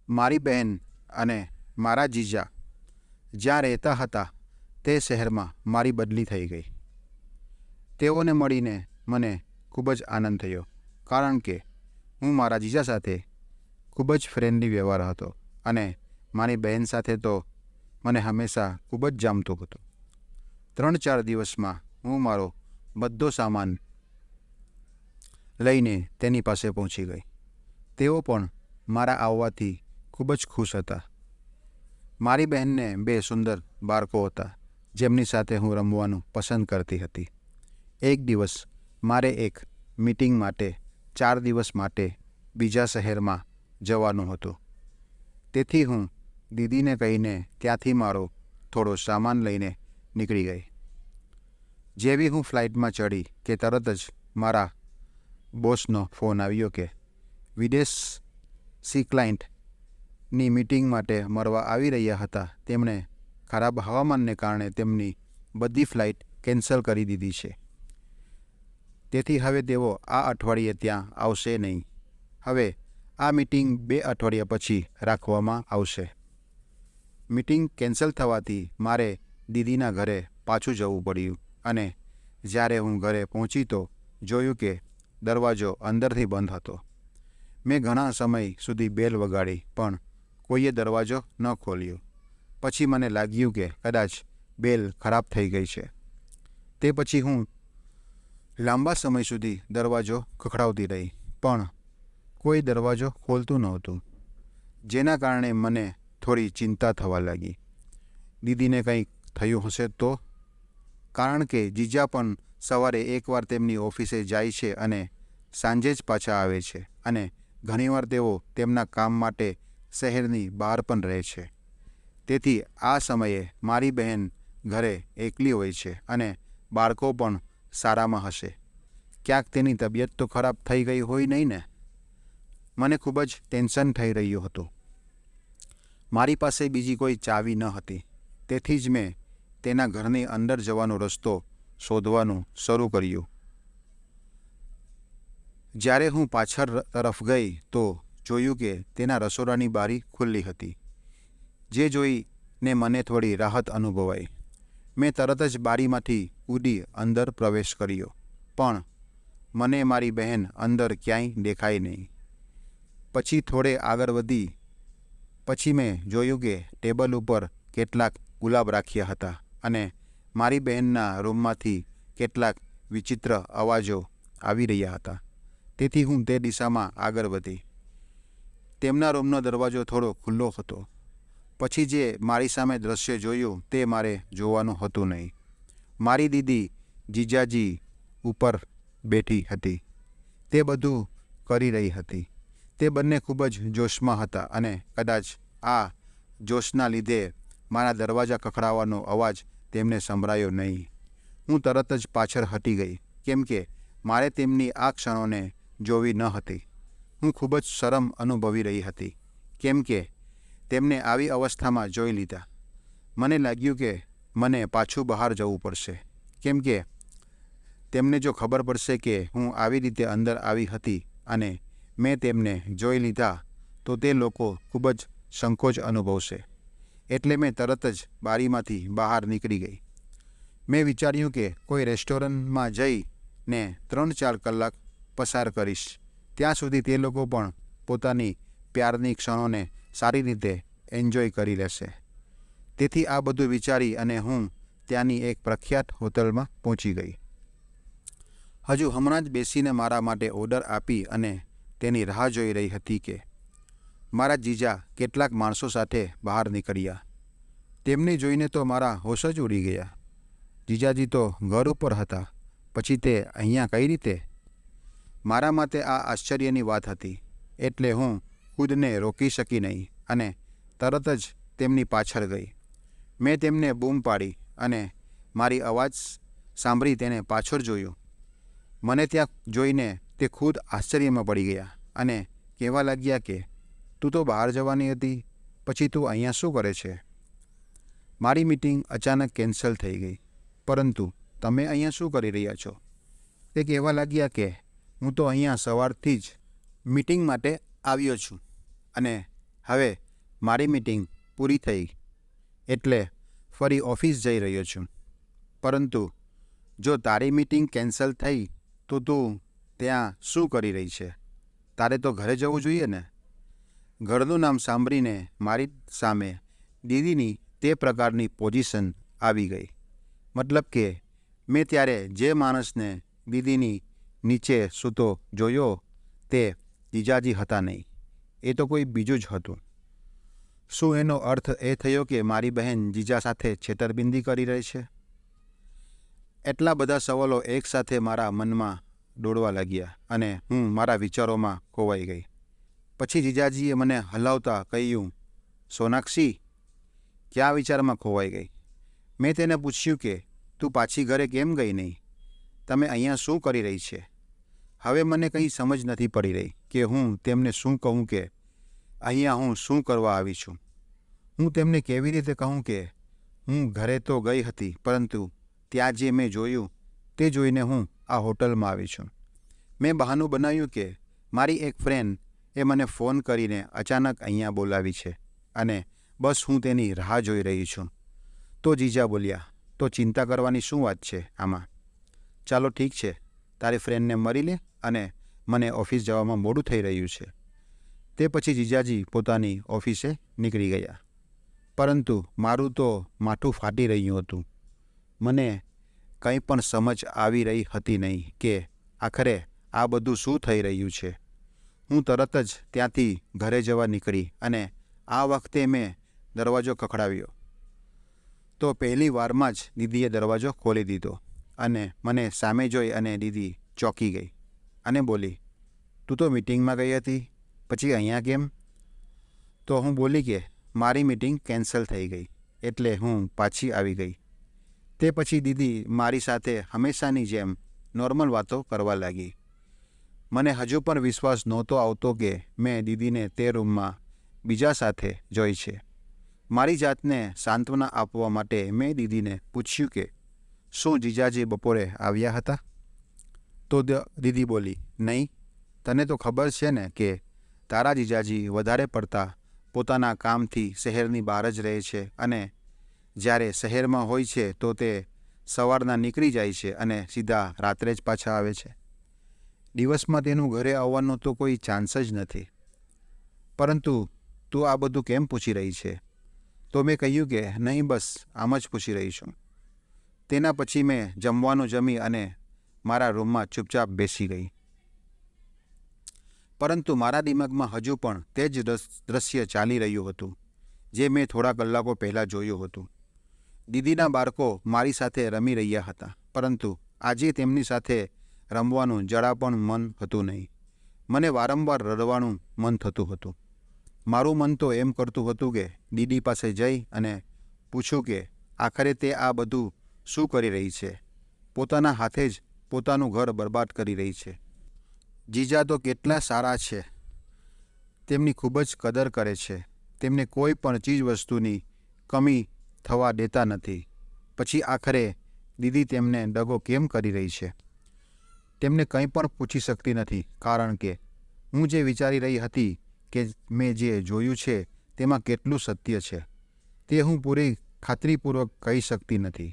મારી બહેન અને મારા જીજા જ્યાં રહેતા હતા તે શહેરમાં મારી બદલી થઈ ગઈ. તેઓને મળીને મને ખૂબ જ આનંદ થયો, કારણ કે હું મારા જીજા સાથે ખૂબ જ ફ્રેન્ડલી વ્યવહાર હતો અને મારી બહેન સાથે તો મને હંમેશા ખૂબ જ જામતો હતો. 3-4 દિવસમાં હું મારો બધો સામાન લઈને તેની પાસે પહોંચી ગઈ. તેઓ પણ મારા આવવાથી ખૂબ જ ખુશ હતા. મારી બહેનને 2 સુંદર બાળકો હતા જેમની સાથે હું રમવાનું પસંદ કરતી હતી. એક દિવસ મારે એક મીટિંગ માટે 4 દિવસ માટે બીજા શહેરમાં જવાનું હતું. તેથી હું દીદીને કહીને ત્યાંથી મારો થોડો સામાન લઈને નીકળી ગઈ. જેવી હું ફ્લાઇટમાં ચડી કે તરત જ મારા બોસનો ફોન આવ્યો કે વિદેશી ક્લાયન્ટની મીટિંગ માટે મળવા આવી રહ્યા હતા. તેમણે ખરાબ હવામાનને કારણે તેમની બધી ફ્લાઇટ કેન્સલ કરી દીધી છે. તેથી હવે તેઓ આ અઠવાડિયે ત્યાં આવશે નહીં. હવે આ મીટિંગ 2 અઠવાડિયા પછી રાખવામાં આવશે. મીટિંગ કેન્સલ થવાથી મારે દીદીના ઘરે પાછું જવું પડ્યું અને જ્યારે હું ઘરે પહોંચી તો જોયું કે દરવાજો અંદરથી બંધ હતો. મેં ઘણા સમય સુધી બેલ વગાડી પણ કોઈએ દરવાજો ન ખોલ્યો. પછી મને લાગ્યું કે કદાચ બેલ ખરાબ થઈ ગઈ છે. તે પછી હું લાંબા સમય સુધી દરવાજો ખખડાવતી રહી પણ કોઈ દરવાજો ખોલતું નહોતું, જેના કારણે મને થોડી ચિંતા થવા લાગી. દીદીને કંઈક થયું હશે તો? કારણ કે જીજા પણ સવારે એકવાર તેમની ઓફિસે જાય છે અને સાંજે જ પાછા આવે છે અને ઘણીવાર તેઓ તેમના કામ માટે શહેરની બહાર પણ રહે છે. તેથી આ સમયે મારી બહેન ઘરે એકલી હોય છે અને બાળકો પણ સારામાં હશે. ક્યાંક તેની તબિયત તો ખરાબ થઈ ગઈ હોય નહીં ને? મને ખૂબ જ ટેન્શન થઈ રહ્યું હતું. મારી પાસે બીજી કોઈ ચાવી ન હતી. તેથી જ મેં તેના ઘરની અંદર જવાનો રસ્તો શોધવાનું શરૂ કર્યું. જ્યારે હું પાછળ તરફ ગઈ તો જોયું કે તેના રસોડાની બારી ખુલ્લી હતી, જે જોઈને મને થોડી રાહત અનુભવાઈ. મેં તરત જ બારીમાંથી કૂદી અંદર પ્રવેશ કર્યો, પણ મને મારી બહેન અંદર ક્યાંય દેખાઈ નહીં. પછી થોડે આગળ વધી પછી મેં જોયું કે ટેબલ ઉપર કેટલાક ગુલાબ રાખ્યા હતા અને મારી બહેનના રૂમમાંથી કેટલાક વિચિત્ર અવાજો આવી રહ્યા હતા. તેથી હું તે દિશામાં આગળ વધી. તેમના રૂમનો દરવાજો થોડો ખુલ્લો હતો. પછી જે મારી સામે દ્રશ્ય જોયું તે મારે જોવાનું હતું નહીં. મારી દીદી જીજાજી ઉપર બેઠી હતી. તે બધું કરી રહી હતી. તે બંને ખૂબ જ જોશમાં હતા અને કદાચ આ જોશના લીધે મારા દરવાજા ખખડાવવાનો અવાજ તેમને સંભળાયો નહીં. હું તરત જ પાછળ હટી ગઈ, કેમ કે મારે તેમની આ ક્ષણોને જોવી ન હતી. હું ખૂબ જ શરમ અનુભવી રહી હતી, કેમ કે તેમને આવી અવસ્થામાં જોઈ લીધા. મને લાગ્યું કે મને પાછું બહાર જવું પડશે, કેમ કે તેમને જો ખબર પડશે કે હું આવી રીતે અંદર આવી હતી અને મેં તેમને જોઈ લીધા તો તે લોકો ખૂબ જ સંકોચ અનુભવશે. એટલે મેં તરત જ બારીમાંથી બહાર નીકળી ગઈ. મેં વિચાર્યું કે કોઈ રેસ્ટોરન્ટમાં જઈને 3-4 કલાક પસાર કરીશ. ત્યાં સુધી તે લોકો પણ પોતાની પ્યારની ક્ષણોને સારી રીતે એન્જોય કરી લેશે. તેથી આ બધું વિચારી અને હું ત્યાંની એક પ્રખ્યાત હોટલમાં પહોંચી ગઈ. હજુ હમણાં જ બેસીને મારા માટે ઓર્ડર આપી અને તેની રાહ જોઈ રહી હતી કે મારા જીજા કેટલાક માણસો સાથે બહાર નીકળ્યા. તેમને જોઈને તો મારા હોશ જ ઉડી ગયા. જીજાજી તો ઘર ઉપર હતા, પછી તે અહીંયા કઈ રીતે? મારા માટે આ આશ્ચર્યની વાત હતી. એટલે હું ખુદને રોકી શકી નહીં અને તરત જ તેમની પાછળ ગઈ. મેં તેમને બૂમ પાડી અને મારી અવાજ સાંભળી તેને પાછળ જોયું. મને ત્યાં જોઈને તે ખુદ આશ્ચર્યમાં પડી ગયા અને કહેવા લાગ્યા કે તું તો બહાર જવાની હતી, પછી તું અહીંયા શું કરે છે? મારી મીટિંગ અચાનક કેન્સલ થઈ ગઈ, પરંતુ તમે અહીંયા શું કરી રહ્યા છો? તે કહેવા લાગ્યા કે હું તો અહીંયા સવારથી જ મીટિંગ માટે આવ્યો છું અને હવે મારી મીટિંગ પૂરી થઈ એટલે ફરી ઓફિસ જઈ રહ્યો છું. પરંતુ જો તારી મીટિંગ કેન્સલ થઈ તો તું ત્યાં શું કરી રહી છે? તારે તો ઘરે જવું જોઈએ ને. ઘરનું નામ સાંભળીને મારી સામે દીદીની તે પ્રકારની પોઝિશન આવી ગઈ. મતલબ કે મેં ત્યારે જે માણસને દીદીની નીચે સૂતો જોયો તે જીજાજી હતા નહીં, એ તો કોઈ બીજું જ હતું. શું એનો અર્થ એ થયો કે મારી બહેન જીજા સાથે છેતરપિંડી કરી રહી છે? એટલા બધા સવાલો એકસાથે મારા મનમાં દોડવા લાગ્યા અને હું મારા વિચારોમાં ખોવાઈ ગઈ. પછી જીજાજીએ મને હલાવતા કહ્યું, સોનાક્ષી, ક્યાં વિચારમાં ખોવાઈ ગઈ? મેં તેને પૂછ્યું કે તું પાછી ઘરે કેમ ગઈ નહીં? તમે અહીંયા શું કરી રહી છે? હવે મને કંઈ સમજ નથી પડી રહી કે હું તેમને શું કહું કે અહીંયા હું શું કરવા આવી છું. હું તેમને કેવી રીતે કહું કે હું ઘરે તો ગઈ હતી, પરંતુ ત્યાં જે મેં જોયું તે જોઈને હું આ હોટલમાં આવી છું. મેં બહાનું બનાવ્યું કે મારી એક ફ્રેન્ડ એ મને ફોન કરીને અચાનક અહીંયા બોલાવી છે અને બસ હું તેની રાહ જોઈ રહી છું. તો જીજા બોલ્યા, તો ચિંતા કરવાની શું વાત છે આમાં? ચાલો ઠીક છે, તારી ફ્રેન્ડને મળી લે અને મને ઓફિસ જવામાં મોડું થઈ રહ્યું છે. તે પછી જીજાજી પોતાની ઓફિસે નીકળી ગયા. પરંતુ મારું તો માથું ફાટી રહ્યું હતું. મને કંઈ પણ સમજ આવી રહી હતી નહીં કે આખરે આ બધું શું થઈ રહ્યું છે. હું તરત જ ત્યાંથી ઘરે જવા નીકળી અને આ વખતે મેં દરવાજો ખખડાવ્યો તો પહેલી વારમાં જ દીદીએ દરવાજો ખોલી દીધો અને મને સામે જોઈ અને દીદી ચોંકી ગઈ અને બોલી, તું તો મીટિંગમાં ગઈ હતી, પછી અહીંયા કેમ? તો હું બોલી કે મારી મીટિંગ કેન્સલ થઈ ગઈ એટલે હું પાછી આવી ગઈ. તે પછી દીદી મારી સાથે હંમેશાની જેમ નોર્મલ વાતો કરવા લાગી. મને હજુ પણ વિશ્વાસ નહોતો આવતો કે મેં દીદીને તે રૂમમાં બીજા સાથે જોઈ છે. મારી જાતને સાંત્વના આપવા માટે મેં દીદીને પૂછ્યું કે શું જીજાજી બપોરે આવ્યા હતા? તો દીદી બોલી, નહીં, તને તો ખબર છે ને કે તારા જીજાજી વધારે પડતા પોતાના કામથી શહેરની બહાર જ રહે છે અને જ્યારે શહેરમાં હોય છે તો તે સવારના નીકળી જાય છે અને સીધા રાત્રે જ પાછા આવે છે. દિવસમાં તેનું ઘરે આવવાનો તો કોઈ ચાન્સ જ નથી. પરંતુ તું આ બધું કેમ પૂછી રહી છે? તો મેં કહ્યું કે નહીં, બસ આમ જ પૂછી રહી છું. તેના પછી મેં જમવાનું જમી અને મારા રૂમમાં ચૂપચાપ બેસી ગઈ. પરંતુ મારા દિમાગમાં હજુ પણ તે જ દ્રશ્ય ચાલી રહ્યું હતું જે મેં થોડા કલાકો પહેલાં જોયું હતું. દીદીના બાળકો મારી સાથે રમી રહ્યા હતા, પરંતુ આજે તેમની સાથે રમવાનું જરા પણ મન હતું નહીં. મને વારંવાર રડવાનું મન થતું હતું. મારું મન તો એમ કરતું હતું કે દીદી પાસે જઈ અને પૂછું કે આખરે તે આ બધું શું કરી રહી છે. પોતાના હાથે જ પોતાનું ઘર બરબાદ કરી રહી છે. જીજા તો કેટલા સારા છે, તેમની ખૂબ જ કદર કરે છે. તેમને કોઈ પણ ચીજ વસ્તુની કમી થવા દેતા નથી. પછી આખરે દીદી તેમને દગો કેમ કરી રહી છે? તેમને કંઈ પણ પૂછી શકતી નથી, કારણ કે હું જે વિચારી રહી હતી કે મેં જે જોયું છે તેમાં કેટલું સત્ય છે તે હું પૂરી ખાતરીપૂર્વક કહી શકતી નથી.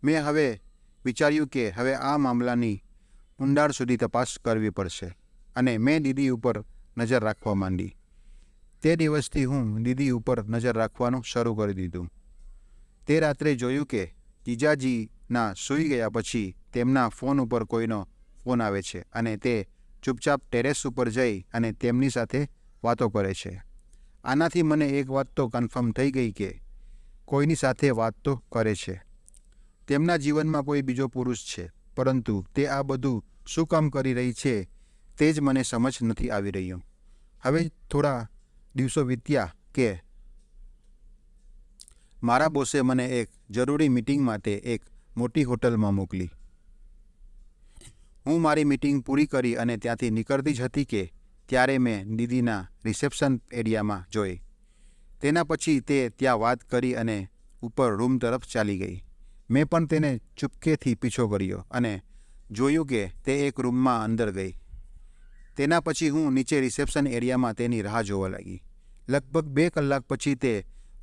મેં હવે વિચાર્યું કે હવે આ મામલાની ઊંડાણ સુધી તપાસ કરવી પડશે અને મેં દીદી ઉપર નજર રાખવા માંડી. તે દિવસથી હું દીદી ઉપર નજર રાખવાનું શરૂ કરી દીધું. તે રાત્રે જોયું કે જીજાજીના સૂઈ ગયા પછી તેમના ફોન ઉપર કોઈનો ફોન આવે છે અને તે ચૂપચાપ ટેરેસ ઉપર જઈ અને તેમની સાથે વાતો કરે છે. આનાથી મને એક વાત તો કન્ફર્મ થઈ ગઈ કે કોઈની સાથે વાત તો કરે છે. તેમના જીવનમાં કોઈ બીજો પુરુષ છે, પરંતુ તે આ બધું શું કામ કરી રહી છે તે જ મને સમજ નથી આવી રહ્યું. હવે થોડા દિવસો વીત્યા કે મારા બોસે મને એક જરૂરી મીટિંગ માટે એક મોટી હોટલમાં મોકલી. હું મારી મીટિંગ પૂરી કરી અને ત્યાંથી નીકળતી જ હતી કે ત્યારે મેં દીદીના રિસેપ્શન એરિયામાં જોઈ. તેના પછી તે ત્યાં વાત કરી અને ઉપર રૂમ તરફ ચાલી ગઈ. મેં પણ તેને ચૂપકેથી પીછો કર્યો અને જોયું કે તે એક રૂમમાં અંદર ગઈ. તેના પછી હું નીચે રિસેપ્શન એરિયામાં તેની રાહ જોવા લાગી. લગભગ 2 કલાક પછી તે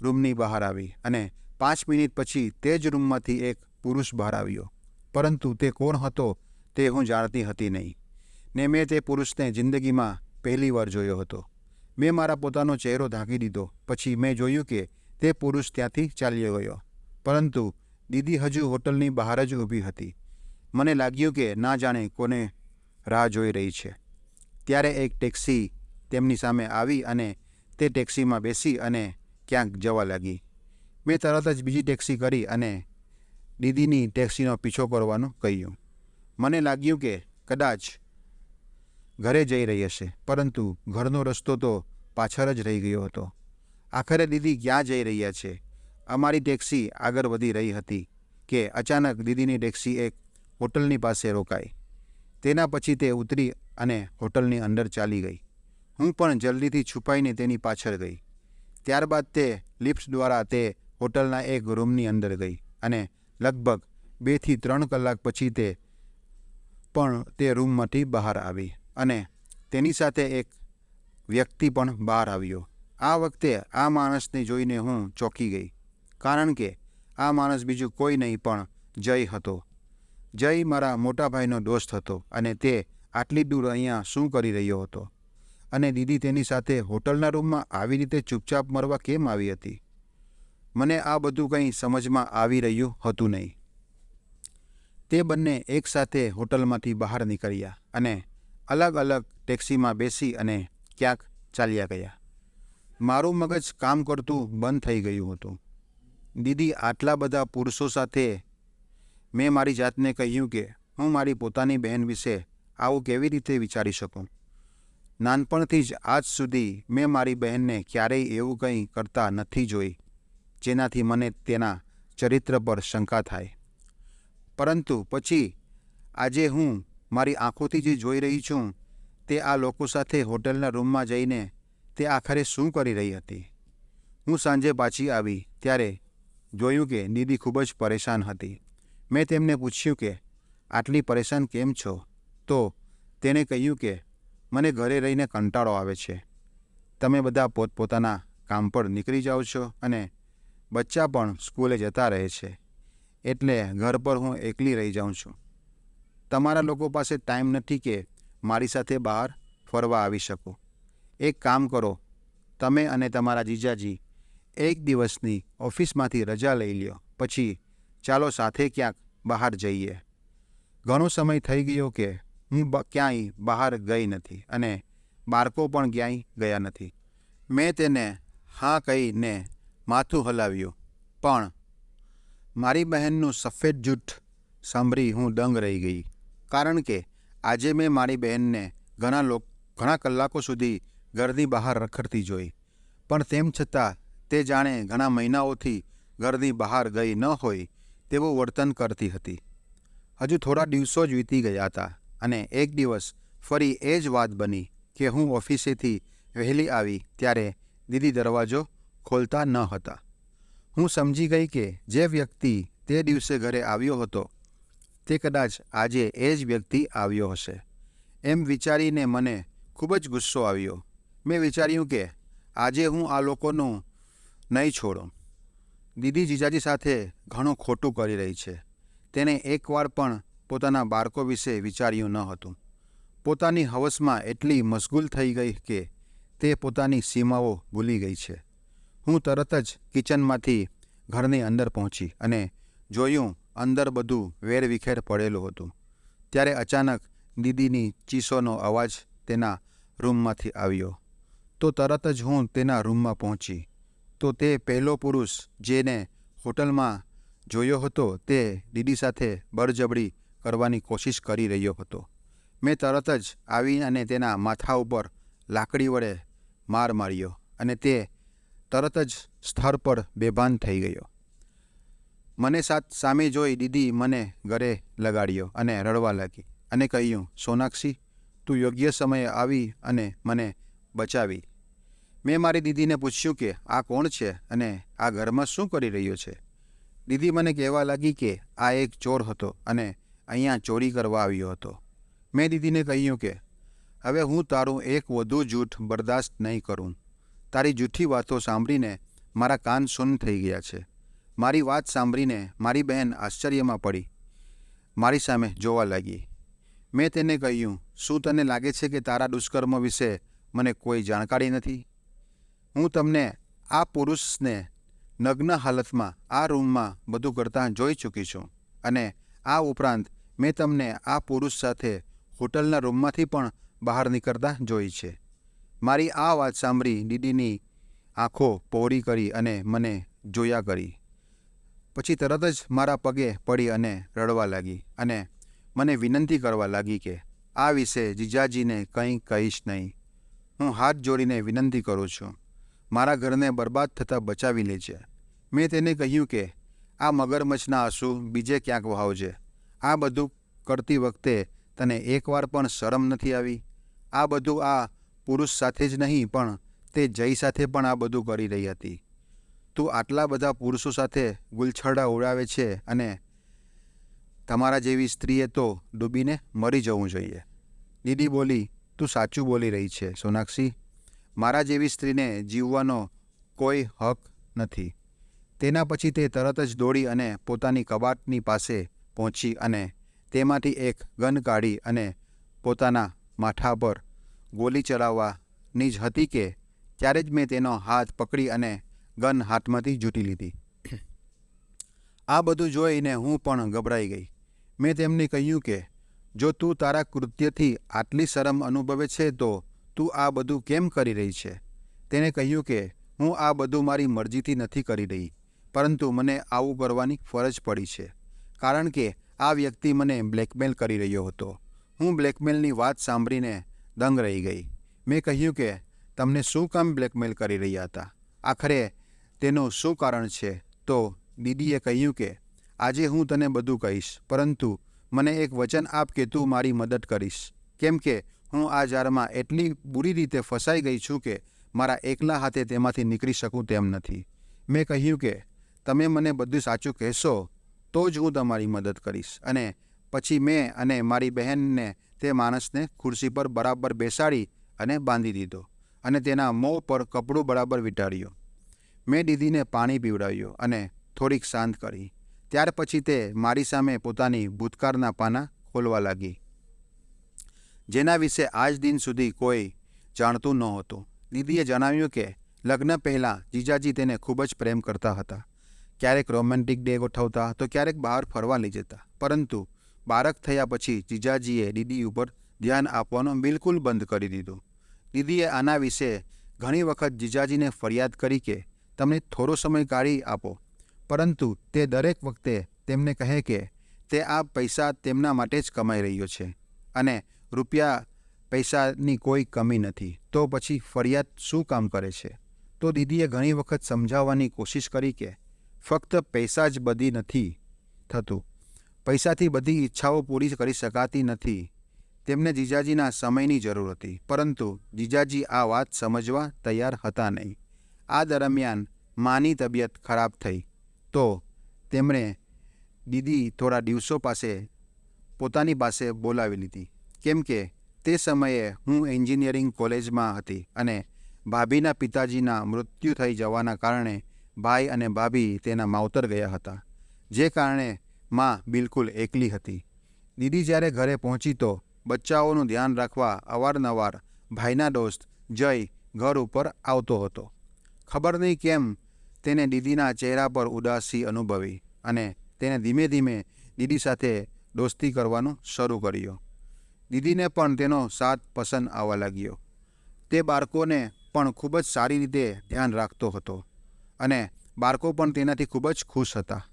રૂમની બહાર આવી અને 5 મિનિટ પછી તે જ રૂમમાંથી એક પુરુષ બહાર આવ્યો, પરંતુ તે કોણ હતો તે હું જાણતી હતી નહીં, ને મેં તે પુરુષને જિંદગીમાં પહેલી વાર જોયો હતો. મેં મારા પોતાનો ચહેરો ઢાંકી દીધો. પછી મેં જોયું કે તે પુરુષ ત્યાંથી ચાલ્યો ગયો, પરંતુ દીદી હજુ હોટલની બહાર જ ઊભી હતી. મને લાગ્યું કે ના જાણે કોને રાહ જોઈ રહી છે. ત્યારે એક ટેક્સી તેમની સામે આવી અને તે ટેક્સીમાં બેસી અને ક્યાંક જવા લાગી. મેં તરત જ બીજી ટેક્સી કરી અને દીદીની ટેક્સીનો પીછો કરવાનું કહ્યું. મને લાગ્યું કે કદાચ ઘરે જઈ રહી હશે, પરંતુ ઘરનો રસ્તો તો પાછળ જ રહી ગયો હતો. આખરે દીદી ક્યાં જઈ રહ્યા છે? અમારી ટેક્સી આગળ વધી રહી હતી કે અચાનક દીદીની ટેક્સી એક હોટલની પાસે રોકાઈ. તેના પછી તે ઉતરી અને હોટલની અંદર ચાલી ગઈ. હું પણ જલ્દીથી છુપાઈને તેની પાછળ ગઈ. ત્યારબાદ તે લિફ્ટ દ્વારા તે હોટલના એક રૂમની અંદર ગઈ અને લગભગ 2 થી 3 કલાક પછી તે પણ તે રૂમમાંથી બહાર આવી અને તેની સાથે એક વ્યક્તિ પણ બહાર આવ્યો. આ વખતે આ માણસને જોઈને હું ચોંકી ગઈ, કારણ કે આ માણસ બીજું કોઈ નહીં પણ જય હતો. જય મારા મોટા ભાઈનો દોસ્ત હતો અને તે આટલી દૂર અહીંયા શું કરી રહ્યો હતો? અને દીદી તેની સાથે હોટલના રૂમમાં આવી રીતે ચૂપચાપ મરવા કેમ આવી હતી? મને આ બધું કંઈ સમજમાં આવી રહ્યું હતું નહીં. તે બંને એકસાથે હોટલમાંથી બહાર નીકળ્યા અને અલગ અલગ ટેક્સીમાં બેસી અને ક્યાંક ચાલ્યા ગયા. મારું મગજ કામ કરતું બંધ થઈ ગયું હતું. દીદી આટલા બધા પુરુષો સાથે. મેં મારી જાતને કહ્યું કે હું મારી પોતાની બહેન વિશે આવું કેવી રીતે વિચારી શકું? નાનપણથી જ આજ સુધી મેં મારી બહેનને ક્યારેય એવું કંઈ કરતા નથી જોઈ જેનાથી મને તેના ચરિત્ર પર શંકા થાય. પરંતુ પછી આજે હું મારી આંખોથી જે જોઈ રહી છું તે આ લોકો સાથે હોટલના રૂમમાં જઈને તે આખરે શું કરી રહી હતી. હું સાંજે પાછી આવી ત્યારે જોયું કે દીદી ખૂબ જ પરેશાન હતી. મેં તેમને પૂછ્યું કે આટલી પરેશાન કેમ છો? તો તેણે કહ્યું કે મને ઘરે રહીને કંટાળો આવે છે. તમે બધા પોતપોતાના કામ પર નીકળી જાઓ છો અને બચ્ચા પણ સ્કૂલે જતા રહે છે, એટલે ઘર પર હું એકલી રહી જાઉં છું. તમારા લોકો પાસે ટાઈમ નથી કે મારી સાથે બહાર ફરવા આવી શકો. એક કામ કરો, તમે અને તમારા જીજાજી એક દિવસની ઓફિસમાંથી રજા લઈ લ્યો, પછી ચાલો સાથે ક્યાંક બહાર જઈએ. ઘણો સમય થઈ ગયો કે હું ક્યાંય બહાર ગઈ નથી અને બાળકો પણ ક્યાંય ગયા નથી. મેં તેને હા કહીને માથું હલાવ્યું, પણ મારી બહેનનું સફેદ જૂઠ સાંભળી હું દંગ રહી ગઈ, કારણ કે આજે મેં મારી બહેનને ઘણા કલાકો સુધી ઘરની બહાર રખડતી જોઈ, પણ તેમ છતાં તે જાણે ઘણા મહિનાઓથી ઘરની બહાર ગઈ ન હોય તેવું વર્તન કરતી હતી. હજુ થોડા દિવસો જ વીતી ગયા હતા અને એક દિવસ ફરી એ જ વાત બની કે હું ઓફિસેથી વહેલી આવી ત્યારે દીદી દરવાજો ખોલતા ન હતા. હું સમજી ગઈ કે જે વ્યક્તિ તે દિવસે ઘરે આવ્યો હતો તે કદાચ આજે એ જ વ્યક્તિ આવ્યો હશે. એમ વિચારીને મને ખૂબ જ ગુસ્સો આવ્યો. મેં વિચાર્યું કે આજે હું આ લોકોનું નહીં છોડું. દીદી જીજાજી સાથે ઘણું ખોટું કરી રહી છે. તેણે એકવાર પણ પોતાના બાળકો વિશે વિચાર્યું ન હતું. પોતાની હવસમાં એટલી મશગુલ થઈ ગઈ કે તે પોતાની સીમાઓ ભૂલી ગઈ છે. હું તરત જ કિચનમાંથી ઘરની અંદર પહોંચી અને જોયું અંદર બધું વેરવિખેર પડેલું હતું. ત્યારે અચાનક દીદીની ચીસોનો અવાજ તેના રૂમમાંથી આવ્યો. તો તરત જ હું તેના રૂમમાં પહોંચી તો તે પહેલો પુરુષ જેને હોટલમાં જોયો હતો તે દીદી સાથે બળજબરી કરવાની કોશિશ કરી રહ્યો હતો. મેં તરત જ આવી અને તેના માથા ઉપર લાકડી વડે માર માર્યો અને તે તરત જ સ્થળ પર બેભાન થઈ ગયો. મને સામે જોઈ દીદી મને ગળે લગાડ્યો અને રડવા લાગી અને કહ્યું, સોનાક્ષી, તું યોગ્ય સમયે આવી અને મને બચાવી. મેં મારી દીદીને પૂછ્યું કે આ કોણ છે અને આ ઘરમાં શું કરી રહ્યો છે? દીદી મને કહેવા લાગી કે આ એક ચોર હતો અને અહીંયા ચોરી કરવા આવ્યો હતો. મેં દીદીને કહ્યું કે હવે હું તારું એક વધુ જૂઠ બરદાસ્ત નહીં કરું. તારી જૂઠી વાતો સાંભળીને મારા કાન સૂન થઈ ગયા છે. મારી વાત સાંભળીને મારી બહેન આશ્ચર્યમાં પડી મારી સામે જોવા લાગી. મેં તેને કહ્યું, શું તને લાગે છે કે તારા દુષ્કર્મ વિશે મને કોઈ જાણકારી નથી? હું તમને આ પુરુષને નગ્ન હાલતમાં આ રૂમમાં બધું કરતાં જોઈ ચૂકી છું, અને આ ઉપરાંત મેં તમને આ પુરુષ સાથે હોટલના રૂમમાંથી પણ બહાર નીકળતા જોઈ છે. મારી આ વાત સાંભળી દીદીની આંખો પહોળી કરી અને મને જોયા કરી. પછી તરત જ મારા પગે પડી અને રડવા લાગી અને મને વિનંતી કરવા લાગી કે આ વિશે જીજાજીને કંઈ કહીશ નહીં. હું હાથ જોડીને વિનંતી કરું છું, મારા ઘરને બરબાદ થતાં બચાવી લેજે. મેં તેને કહ્યું કે આ મગરમચ્છના આંસુ બીજે ક્યાંક વહાવજે. આ બધું કરતી વખતે તને એકવાર પણ શરમ નથી આવી? આ બધું આ પુરુષ સાથે જ નહીં પણ તે જય સાથે પણ આ બધું કરી રહી હતી. તું આટલા બધા પુરુષો સાથે ગુલછરડા ઉડાવે છે અને તમારા જેવી સ્ત્રીએ તો ડૂબીને મરી જવું જોઈએ. દીદી બોલી, તું સાચું બોલી રહી છે સોનાક્ષી. મારા જેવી સ્ત્રીને જીવવાનો કોઈ હક નથી. તેના પછી તે તરત જ દોડી અને પોતાની કબાટની પાસે પહોંચી અને તેમાંથી એક ગન કાઢી અને પોતાના માથા પર ગોલી ચલાવવાની જ હતી કે ત્યારે જ મેં તેનો હાથ પકડી અને ગન હાથમાંથી જૂટી લીધી. આ બધું જોઈને હું પણ ગભરાઈ ગઈ. મેં તેમને કહ્યું કે જો તું તારા કૃત્યથી આટલી શરમ અનુભવે છે તો તું આ બધું કેમ કરી રહી છે? તેણે કહ્યું કે હું આ બધું મારી મરજીથી નથી કરી રહી, પરંતુ મને આવું કરવાની ફરજ પડી છે, કારણ કે આ વ્યક્તિ મને બ્લેકમેલ કરી રહ્યો હતો. હું બ્લેકમેલની વાત સાંભળીને દંગ રહી ગઈ. મેં કહ્યું કે તમને શું કામ બ્લેકમેલ કરી રહ્યા હતા? આખરે તેનું શું કારણ છે? તો દીદીએ કહ્યું કે આજે હું તને બધું કહીશ, પરંતુ મને એક વચન આપ કે તું મારી મદદ કરીશ, કેમ કે હું આ જારમાં એટલી બુરી રીતે ફસાઈ ગઈ છું કે મારા એકલા હાથે તેમાંથી નીકળી શકું તેમ નથી. મેં કહ્યું કે તમે મને બધું સાચું કહેશો તો જ હું તમારી મદદ કરીશ. અને પછી મેં અને મારી બહેનને તે માણસને ખુરશી પર બરાબર બેસાડી અને બાંધી દીધો અને તેના મોં પર કપડું બરાબર વીંટાળ્યું. મેં દીદીને પાણી પીવડાવ્યું અને થોડીક શાંત કરી. ત્યાર પછી તે મારી સામે પોતાની ભૂતકાળના પાના ખોલવા લાગી, જેના વિશે આજ દિન સુધી કોઈ જાણતું નહોતું. દીદીએ જણાવ્યું કે લગ્ન પહેલાં જીજાજી તેને ખૂબ જ પ્રેમ કરતા હતા. ક્યારેક રોમેન્ટિક ડે ગોઠવતા તો ક્યારેક બહાર ફરવા લઈ જતા, પરંતુ બાળક થયા પછી જીજાજીએ દીદી ઉપર ધ્યાન આપવાનું બિલકુલ બંધ કરી દીધું. દીદીએ આના વિશે ઘણી વખત જીજાજીને ફરિયાદ કરી કે તમને થોડો સમય કાઢી આપો, પરંતુ તે દરેક વખતે તેમને કહે કે તે આ પૈસા તેમના માટે જ કમાઈ રહ્યો છે અને રૂપિયા પૈસાની કોઈ કમી નથી, તો પછી ફરિયાદ શું કામ કરે છે? તો દીદીએ ઘણી વખત સમજાવવાની કોશિશ કરી કે ફક્ત પૈસા જ બધી નથી થતું, પૈસાથી બધી ઈચ્છાઓ પૂરી કરી શકાતી નથી. તેમને જીજાજીના સમયની જરૂર હતી, પરંતુ જીજાજી આ વાત સમજવા તૈયાર હતા નહીં. આ દરમિયાન માની તબિયત ખરાબ થઈ તો તેમણે દીદી થોડા દિવસો પોતાની પાસે બોલાવી લીધી, કેમ કે તે સમયે હું એન્જિનિયરિંગ કોલેજમાં હતી અને ભાભીના પિતાજીના મૃત્યુ થઈ જવાના કારણે ભાઈ અને ભાભી તેના માવતર ગયા હતા, જે કારણે માં બિલકુલ એકલી હતી. દીદી જ્યારે ઘરે પહોંચી તો બચ્ચાઓનું ધ્યાન રાખવા અવારનવાર ભાઈના દોસ્ત જય ઘર ઉપર આવતો હતો. ખબર નહીં કેમ તેને દીદીના ચહેરા પર ઉદાસી અનુભવી અને તેને ધીમે ધીમે દીદી સાથે દોસ્તી કરવાનું શરૂ કર્યો. દીદીને પણ તેનો સાથ પસંદ આવવા લાગ્યો. તે બાળકોને પણ ખૂબ જ સારી રીતે ધ્યાન રાખતો હતો અને બાળકો પણ તેનાથી ખૂબ જ ખુશ હતા.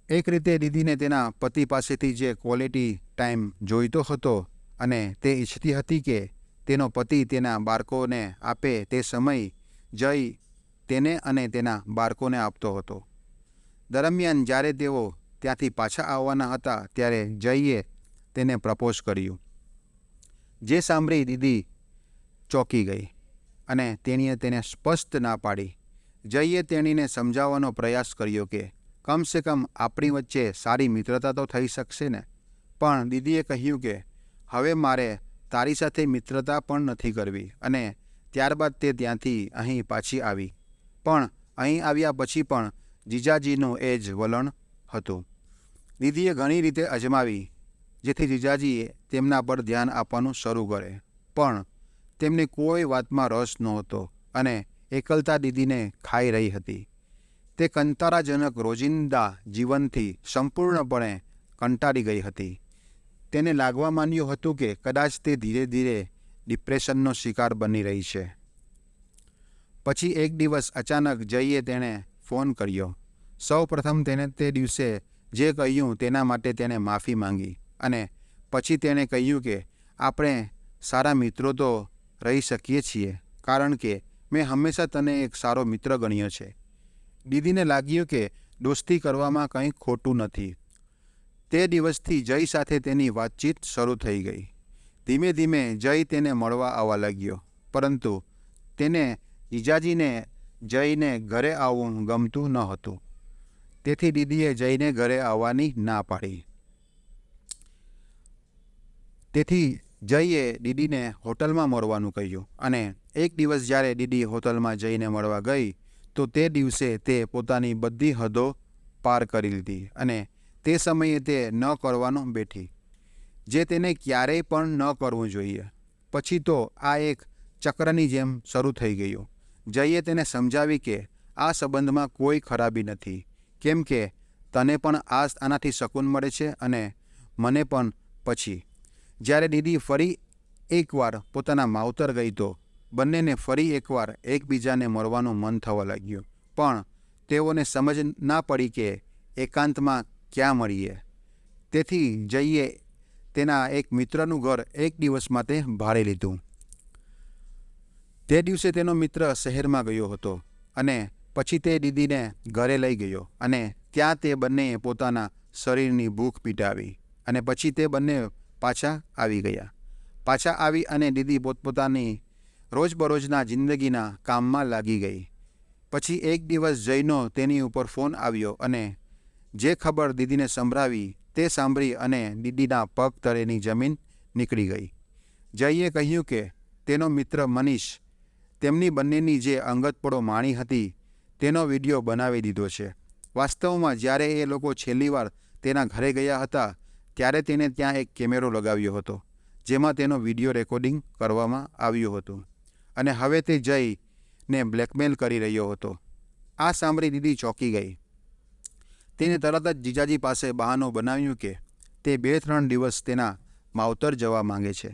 એક રીતે દીદીને તેના પતિ પાસેથી જે ક્વોલિટી ટાઈમ જોઈતો હતો અને તે ઈચ્છતી હતી કે તેનો પતિ તેના બાળકોને આપે તે સમય જય તેને અને તેના બાળકોને આપતો હતો. દરમિયાન જ્યારે તેઓ ત્યાંથી પાછા આવવાના હતા ત્યારે જયે તેને પ્રપોઝ કર્યું, જે સાંભળી દીદી ચોંકી ગઈ અને તેણીએ તેને સ્પષ્ટ ના પાડી. જયે તેણીને સમજાવવાનો પ્રયાસ કર્યો કે કમસે કમ આપણી વચ્ચે સારી મિત્રતા તો થઈ શકશે ને, પણ દીદીએ કહ્યું કે હવે મારે તારી સાથે મિત્રતા પણ નથી કરવી અને ત્યારબાદ તે ત્યાંથી અહીં પાછી આવી. પણ અહીં આવ્યા પછી પણ જીજાજીનું એ જ વલણ હતું. દીદીએ ઘણી રીતે અજમાવી જેથી જીજાજીએ તેમના પર ધ્યાન આપવાનું શરૂ કરે, પણ તેમને કોઈ વાતમાં રસ નહોતો અને એકલતા દીદીને ખાઈ રહી હતી. તે કંટાળાજનક રોજિંદા જીવનથી સંપૂર્ણપણે કંટાળી ગઈ હતી. તેને લાગવા માંડ્યું હતું કે કદાચ તે ધીરે ધીરે ડિપ્રેશનનો શિકાર બની રહી છે. પછી એક દિવસ અચાનક જઈએ તેણે ફોન કર્યો. સૌ પ્રથમ તેણે તે દિવસે જે કહ્યું તેના માટે તેણે માફી માંગી અને પછી તેણે કહ્યું કે આપણે સારા મિત્રો તો રહી શકીએ છીએ કારણ કે મેં હંમેશા તને એક સારો મિત્ર ગણ્યો છે. દીદીને લાગ્યું કે દોસ્તી કરવામાં કંઈ ખોટું નથી. તે દિવસથી જય સાથે તેની વાતચીત શરૂ થઈ ગઈ. ધીમે ધીમે જય તેને મળવા આવવા લાગ્યો, પરંતુ તેને જીજાજીને જયને ઘરે આવવું ગમતું ન હતું. તેથી દીદીએ જયને ઘરે આવવાની ના પાડી. તેથી જયે દીદીને હોટલમાં મળવાનું કહ્યું અને એક દિવસ જ્યારે દીદી હોટલમાં જઈને મળવા ગઈ તો તે દિવસે તે પોતાની બધી હદો પાર કરી લીધી અને તે સમયે તે ન કરવાનું બેઠી, જે તેને ક્યારેય પણ ન કરવું જોઈએ. પછી તો આ એક ચક્રની જેમ શરૂ થઈ ગયું. જયે તેને સમજાવી કે આ સંબંધમાં કોઈ ખરાબી નથી, કેમ કે તને પણ આનાથી શકૂન મળે છે અને મને પણ. પછી જ્યારે દીદી ફરી એકવાર પોતાના માવતર ગઈ તો બંનેને ફરી એકવાર એકબીજાને મળવાનું મન થવા લાગ્યું, પણ તેઓને સમજ ના પડી કે એકાંતમાં ક્યાં મળીએ. તેથી જઈએ તેના એક મિત્રનું ઘર એક દિવસ માટે ભાડે લીધું. તે દિવસે તેનો મિત્ર શહેરમાં ગયો હતો અને પછી તે દીદીને ઘરે લઈ ગયો અને ત્યાં તે બંનેએ પોતાના શરીરની ભૂખ મિટાવી અને પછી તે બંને પાછા આવી ગયા. પાછા આવી અને દીદી પોતપોતાની રોજબરોજના જિંદગીના કામમાં લાગી ગઈ. પછી એક દિવસ જયનો તેની ઉપર ફોન આવ્યો અને જે ખબર દીદીને સંભળાવી તે સાંભળી અને દીદીના પગ તળેની જમીન નીકળી ગઈ. જયે કહ્યું કે તેનો મિત્ર મનીષ તેમની બંનેની જે અંગતપળો માણી હતી તેનો વિડીયો બનાવી દીધો છે. વાસ્તવમાં જ્યારે એ લોકો છેલ્લીવાર તેના ઘરે ગયા હતા ત્યારે તેને ત્યાં એક કેમેરો લગાવ્યો હતો જેમાં તેનો વિડીયો રેકોર્ડિંગ કરવામાં આવ્યું હતું અને હવે તે જયને બ્લેકમેલ કરી રહ્યો હતો. આ સાંભળી દીદી ચોંકી ગઈ. તેને તરત જ જીજાજી પાસે બહાનું બનાવ્યું કે તે 2-3 દિવસ તેના માવતર જવા માંગે છે.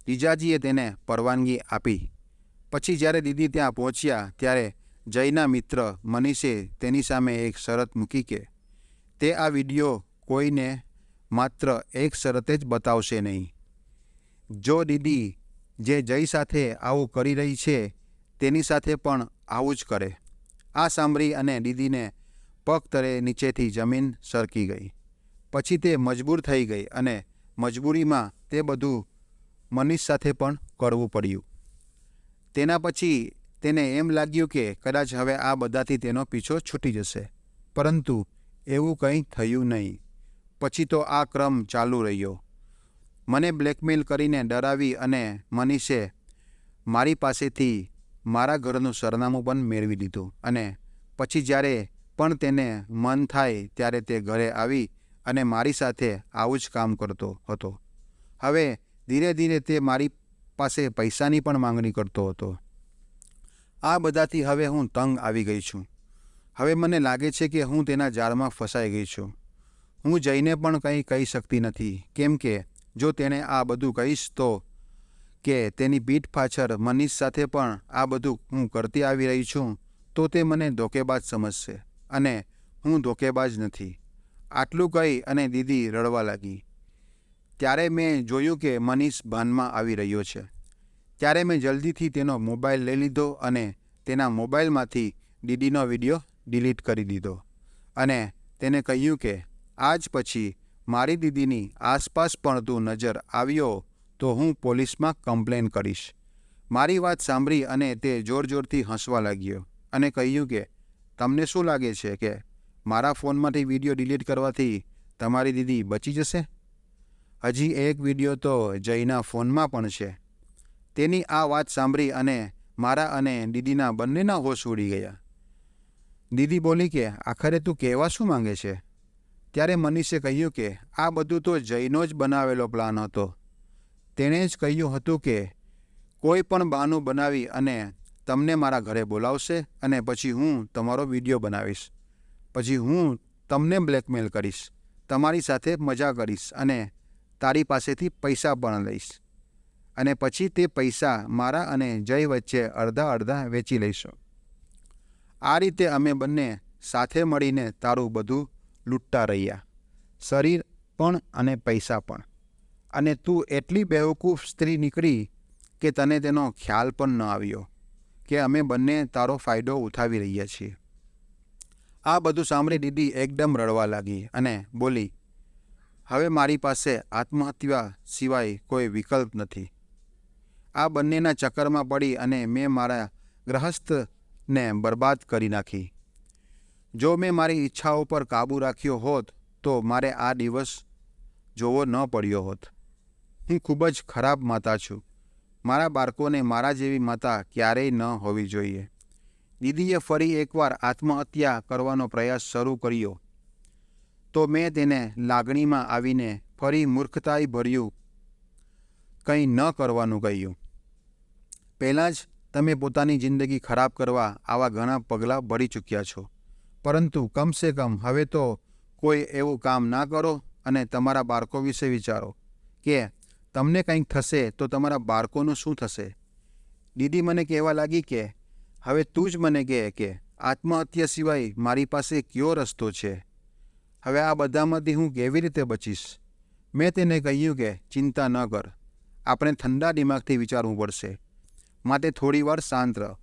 જીજાજીએ તેને પરવાનગી આપી. પછી જ્યારે દીદી ત્યાં પહોંચ્યા ત્યારે જયના મિત્ર મનીષે તેની સામે એક શરત મૂકી કે તે આ વિડીયો કોઈને માત્ર એક શરતે જ બતાવશે નહીં. જો દીદી જે જય સાથે આવું કરી રહી છે તેની સાથે પણ આવું જ કરે. આ સાંભળી અને દીદીને પગ તળે નીચેથી જમીન સરકી ગઈ. પછી તે મજબૂર થઈ ગઈ અને મજબૂરીમાં તે બધું મનીષ સાથે પણ કરવું પડ્યું. તેના પછી તેને એમ લાગ્યું કે કદાચ હવે આ બધાથી તેનો પીછો છૂટી જશે, પરંતુ એવું કંઈ થયું નહીં. પછી તો આ ક્રમ ચાલુ રહ્યો. મને બ્લેકમેલ કરીને ડરાવી અને મનીષે મારી પાસેથી મારા ઘરનું સરનામું પણ મેળવી લીધું અને પછી જ્યારે પણ તેને મન થાય ત્યારે તે ઘરે આવી અને મારી સાથે આવું જ કામ કરતો હતો. હવે ધીરે ધીરે તે મારી પાસે પૈસાની પણ માંગણી કરતો હતો. આ બધાથી હવે હું તંગ આવી ગઈ છું. હવે મને લાગે છે કે હું તેના જાળમાં ફસાઈ ગઈ છું. હું જઈને પણ કંઈ કહી શકતી નથી, કેમ કે જો તેણે આ બધું કહીશ તો કે તેની પીઠ પાછળ મનીષ સાથે પણ આ બધું હું કરતી આવી રહી છું તો તે મને ધોકેબાજ સમજશે અને હું ધોકેબાજ નથી. આટલું કહી અને દીદી રડવા લાગી. ત્યારે મેં જોયું કે મનીષ ભાનમાં આવી રહ્યો છે. ત્યારે મેં જલ્દીથી તેનો મોબાઈલ લઈ લીધો અને તેના મોબાઈલમાંથી દીદીનો વિડીયો ડિલીટ કરી દીધો અને તેને કહ્યું કે આજ પછી મારી દીદીની આસપાસ પણ તું નજર આવ્યો તો હું પોલીસમાં કમ્પ્લેન કરીશ. મારી વાત સાંભળી અને તે જોરજોરથી હસવા લાગ્યો અને કહ્યું કે તમને શું લાગે છે કે મારા ફોનમાંથી વિડીયો ડિલીટ કરવાથી તમારી દીદી બચી જશે? હજી એક વિડીયો તો જયના ફોનમાં પણ છે. તેની આ વાત સાંભળી અને મારા અને દીદીના બંનેના હોશ ઉડી ગયા. દીદી બોલી કે આખરે તું કહેવા શું માંગે છે? ત્યારે મનીષે કહ્યું કે આ બધું તો જયનો જ બનાવેલો પ્લાન હતો. તેણે જ કહ્યું હતું કે કોઈ પણ બહાનું બનાવી અને તમને મારા ઘરે બોલાવશે અને પછી હું તમારો વિડીયો બનાવીશ. પછી હું તમને બ્લેકમેલ કરીશ, તમારી સાથે મજા કરીશ અને તારી પાસેથી પૈસા પણ લઈશ. અને પછી તે પૈસા મારા અને જય વચ્ચે અડધા અડધા વેચી લઈશું. આ રીતે અમે બંને સાથે મળીને તારું બધું લૂંટતા રહ્યા, શરીર પણ અને પૈસા પણ. અને તું એટલી બેવકૂફ સ્ત્રી નીકળી કે તને તેનો ખ્યાલ પણ ન આવ્યો કે અમે બંને તારો ફાયદો ઉઠાવી રહ્યા છીએ. આ બધું સાંભળી દીદી એકદમ રડવા લાગી અને બોલી, હવે મારી પાસે આત્મહત્યા સિવાય કોઈ વિકલ્પ નથી. આ બંનેના ચક્કરમાં પડી અને મેં મારા ગૃહસ્થને બરબાદ કરી નાખી. જો મેં મારી ઈચ્છાઓ પર કાબૂ રાખ્યો હોત તો મારે આ દિવસ જોવો ન પડ્યો હોત. હું ખૂબ જ ખરાબ માતા છું. મારા બાળકોને મારા જેવી માતા ક્યારેય ન હોવી જોઈએ. દીદીએ ફરી એકવાર આત્મહત્યા કરવાનો પ્રયાસ શરૂ કર્યો તો મેં તેને લાગણીમાં આવીને ફરી મૂર્ખતાઈ ભર્યું કંઈ ન કરવાનું કહ્યું. પહેલાં જ તમે પોતાની જિંદગી ખરાબ કરવા આવા ઘણા પગલાં ભરી ચૂક્યા છો, પરંતુ કમસે કમ હવે તો કોઈ એવું કામ ના કરો અને તમારા બાળકો વિશે વિચારો કે તમને કંઈક થશે તો તમારા બાળકોનું શું થશે. દીદી મને કહેવા લાગી કે હવે તું જ મને કહે કે આત્મહત્યા સિવાય મારી પાસે કયો રસ્તો છે? હવે આ બધામાંથી હું કેવી રીતે બચીશ? મેં તેને કહ્યું કે ચિંતા ન કર, આપણે ઠંડા દિમાગથી વિચારવું પડશે, માટે થોડી વાર શાંત રહ.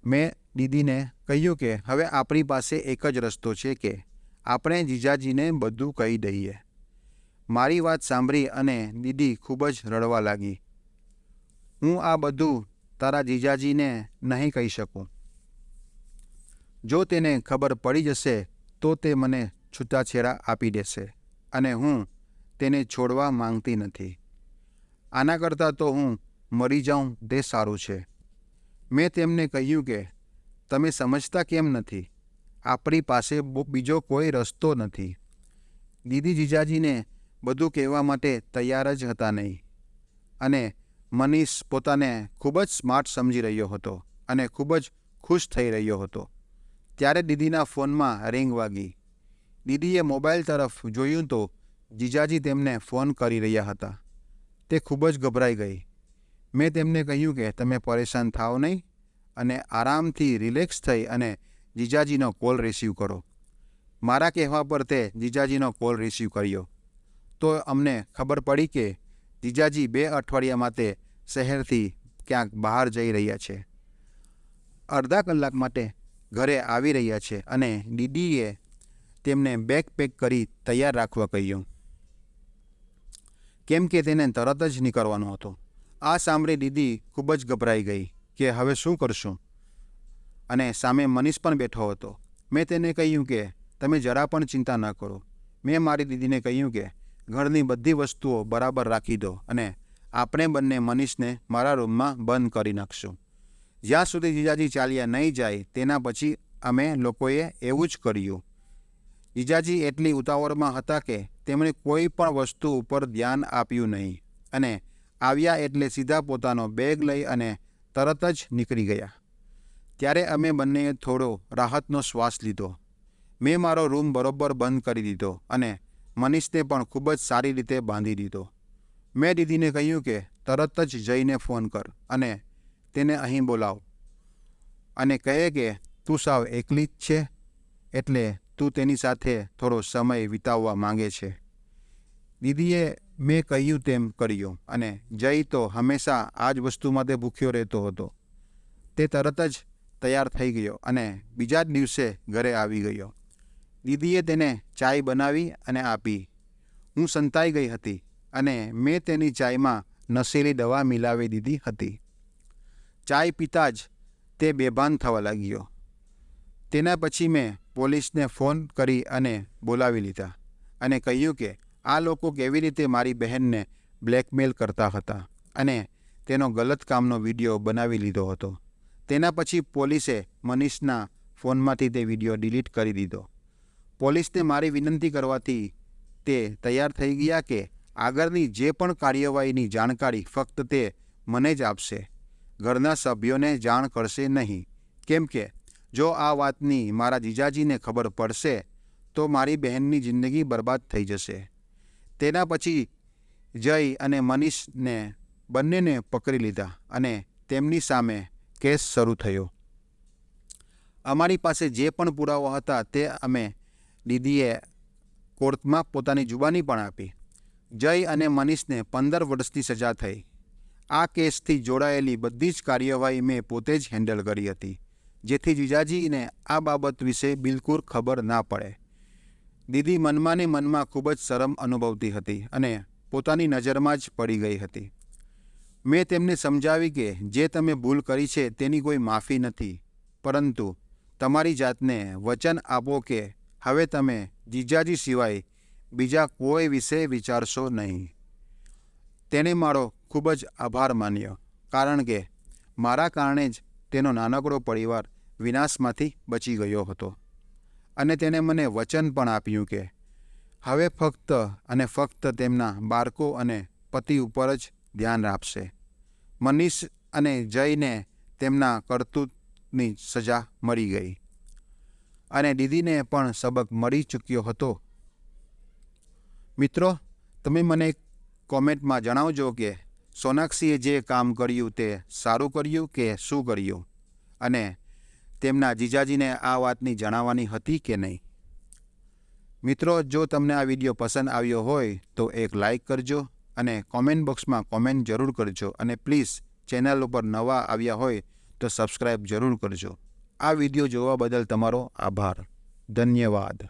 મેં દીદીને કહ્યું કે હવે આપણી પાસે એક જ રસ્તો છે કે આપણે જીજાજીને બધું કહી દઈએ. મારી વાત સાંભળી અને દીદી ખૂબ જ રડવા લાગી. હું આ બધું તારા જીજાજીને નહીં કહી શકું. જો તેને ખબર પડી જશે તો તે મને છૂટાછેડા આપી દેશે અને હું તેને છોડવા માંગતી નથી. આના કરતાં તો હું મરી જાઉં તે સારું છે. મેં તેમને કહ્યું કે તમે સમજતા કેમ નથી? આપણી પાસે બીજો કોઈ રસ્તો નથી. દીદી જીજાજીને બધું કહેવા માટે તૈયાર જ હતા નહીં. અને મનીષ પોતાને ખૂબ જ સ્માર્ટ સમજી રહ્યો હતો અને ખૂબ જ ખુશ થઈ રહ્યો હતો. ત્યારે દીદીના ફોનમાં રિંગ વાગી. દીદીએ મોબાઈલ તરફ જોયું તો જીજાજી તેમને ફોન કરી રહ્યા હતા. તે ખૂબ જ ગભરાઈ ગઈ. મેં તેમને કહ્યું કે તમે પરેશાન થાઓ નહીં અને આરામથી રિલેક્સ થઈ અને જીજાજીનો કોલ રિસીવ કરો. મારા કહેવા પર તે જીજાજીનો કોલ રિસીવ કર્યો તો અમને ખબર પડી કે જીજાજી 2 અઠવાડિયા માટે શહેરથી ક્યાંક બહાર જઈ રહ્યા છે. અડધા કલાક માટે ઘરે આવી રહ્યા છે અને દીદીએ તેમને બેગ પેક કરી તૈયાર રાખવા કહ્યું, કેમ કે તેને તરત જ નીકળવાનો હતો. આ સાંભળી દીદી ખૂબ જ ગભરાઈ ગઈ કે હવે શું કરશું. અને સામે મનીષ પણ બેઠો હતો. મેં તેને કહ્યું કે તમે જરા પણ ચિંતા ન કરો. મેં મારી દીદીને કહ્યું કે ઘરની બધી વસ્તુઓ બરાબર રાખી દો અને આપણે બંને મનીષને મારા રૂમમાં બંધ કરી નાખશું. જ્યાં સુધી જીજાજી ચાલ્યા નહીં જાય તેના પછી અમે લોકોએ એવું જ કર્યું. જીજાજી એટલી ઉતાવળમાં હતા કે તેમણે કોઈ પણ વસ્તુ ઉપર ધ્યાન આપ્યું નહીં અને આવ્યા એટલે સીધા પોતાનો બેગ લઈ અને તરત જ નીકળી ગયા. ત્યારે અમે બંનેએ થોડો રાહતનો શ્વાસ લીધો. મેં મારો રૂમ બરોબર બંધ કરી દીધો અને મનીષને પણ ખૂબ જ સારી રીતે બાંધી દીધો. મેં દીદીને કહ્યું કે તરત જ જઈને ફોન કર અને તેને અહીં બોલાવ અને કહે કે તું સાવ એકલી જ છે એટલે તું તેની સાથે થોડો સમય વિતાવવા માંગે છે. દીદીએ મેં કહ્યું તેમ કર્યું અને જય તો હંમેશા આ જ વસ્તુ માટે ભૂખ્યો રહેતો હતો. તે તરત જ તૈયાર થઈ ગયો અને બીજા જ દિવસે ઘરે આવી ગયો. દીદીએ તેને ચાય બનાવી અને આપી. હું સંતાઈ ગઈ હતી અને મેં તેની ચાયમાં નશીલી દવા મિલાવી દીધી હતી. ચાય પીતા જ તે બેભાન થવા લાગ્યો. તેના પછી મેં પોલીસને ફોન કરી અને બોલાવી લીધા અને કહ્યું કે આ લોકો કેવી રીતે મારી બહેનને બ્લેકમેલ કરતા હતા અને તેનો ગલત કામનો વિડીયો બનાવી લીધો હતો. તેના પછી પોલીસે મનીષના ફોનમાંથી તે વિડીયો ડિલીટ કરી દીધો. પોલીસને મારી વિનંતી કરવાથી તે તૈયાર થઈ ગયા કે આગળની જે પણ કાર્યવાહીની જાણકારી ફક્ત તે મને જ આપશે, ઘરના સભ્યોને જાણ કરશે નહીં. કેમ કે જો આ વાતની મારા જીજાજીને ખબર પડશે તો મારી બહેનની જિંદગી બરબાદ થઈ જશે. તેના પછી જય અને મનીષને બંનેને પકડી લીધા અને તેમની સામે કેસ શરૂ થયો. અમારી પાસે જે પણ પુરાવા હતા તે અમે દીદીએ કોર્ટમાં પોતાની જુબાની પણ આપી. જય અને મનીષને 15 વર્ષની સજા થઈ. આ કેસથી જોડાયેલી બધી જ કાર્યવાહી મેં પોતે જ હેન્ડલ કરી હતી, જેથી જીજાજીને આ બાબત વિશે બિલકુલ ખબર ના પડે. દીદી મનમાં ને મનમાં ખૂબ જ શરમ અનુભવતી હતી અને પોતાની નજરમાં જ પડી ગઈ હતી. મેં તેમને સમજાવી કે જે તમે ભૂલ કરી છે તેની કોઈ માફી નથી, પરંતુ તમારી જાતને વચન આપો કે હવે તમે જીજાજી સિવાય બીજા કોઈ વિશે વિચારશો નહીં. તેણે મારો ખૂબ જ આભાર માન્યો, કારણ કે મારા કારણે જ તેનો નાનકડો પરિવાર વિનાશમાંથી બચી ગયો હતો. અને તેણે મને વચન પણ આપ્યું કે હવે ફક્ત અને ફક્ત તેમના બાળકો અને પતિ ઉપર જ ધ્યાન આપશે. મનીષ અને જયને તેમના કરતૂતની સજા મળી ગઈ અને દીદીને પણ સબક મળી ચૂક્યો હતો. મિત્રો, તમે મને કોમેન્ટમાં જણાવજો કે સોનાક્ષીએ જે કામ કર્યું તે સારું કર્યું કે શું કર્યું, અને તેમના જીજાજીને આ વાતની જણાવવાની હતી કે નહીં. મિત્રો, જો તમને આ વિડીયો પસંદ આવ્યો હોય તો એક લાઈક કરજો અને કોમેન્ટ બોક્સમાં કોમેન્ટ જરૂર કરજો, અને પ્લીઝ ચેનલ ઉપર નવા આવ્યા હોય તો સબસ્ક્રાઈબ જરૂર કરજો. આ વિડીયો જોવા બદલ તમારો આભાર. ધન્યવાદ.